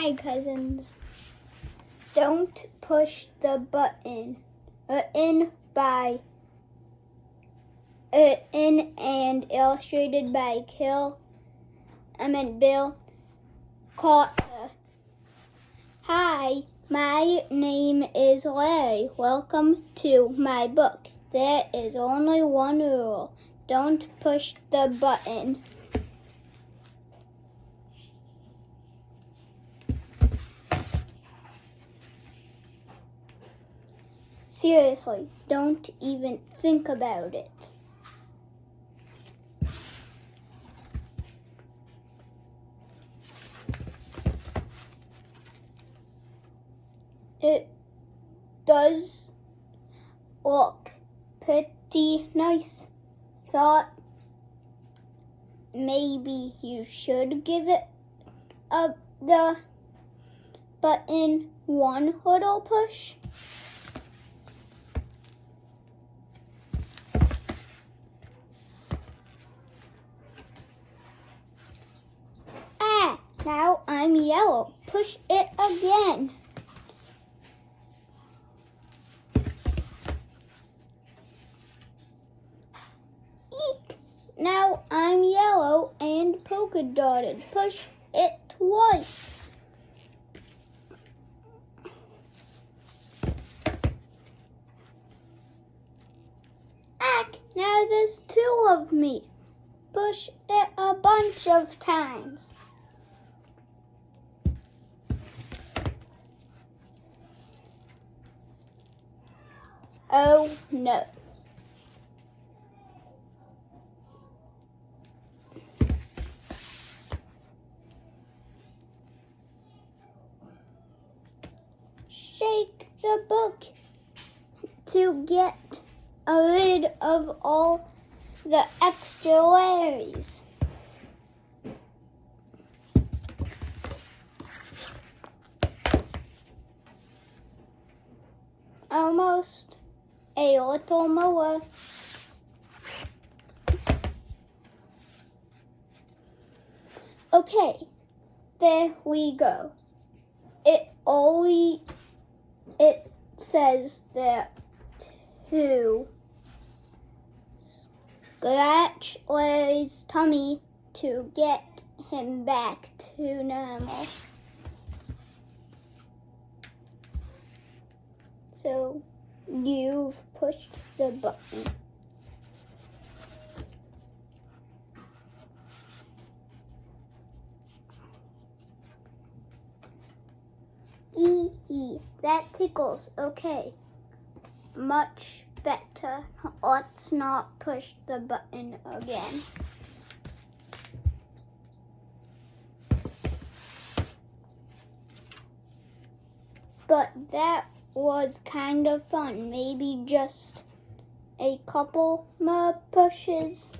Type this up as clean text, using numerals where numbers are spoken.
Hi, cousins. Don't push the button. In and illustrated by Bill Cotter. Hi, my name is Larry. Welcome to my book. There is only one rule. Don't push the button. Seriously, don't even think about it. It does look pretty nice. Thought maybe you should give it the button one little push. Now I'm yellow. Push it again. Eek! Now I'm yellow and polka dotted. Push it twice. Now there's two of me. Push it a bunch of times. Oh no. Shake the book to get rid of all the extra Larrys. Almost. A little more. Okay, there we go. It says there to scratch Larry's tummy to get him back to normal. So you've pushed the button. That tickles. Okay. Much better. Let's not push the button again. But that was kind of fun. Maybe just a couple more pushes.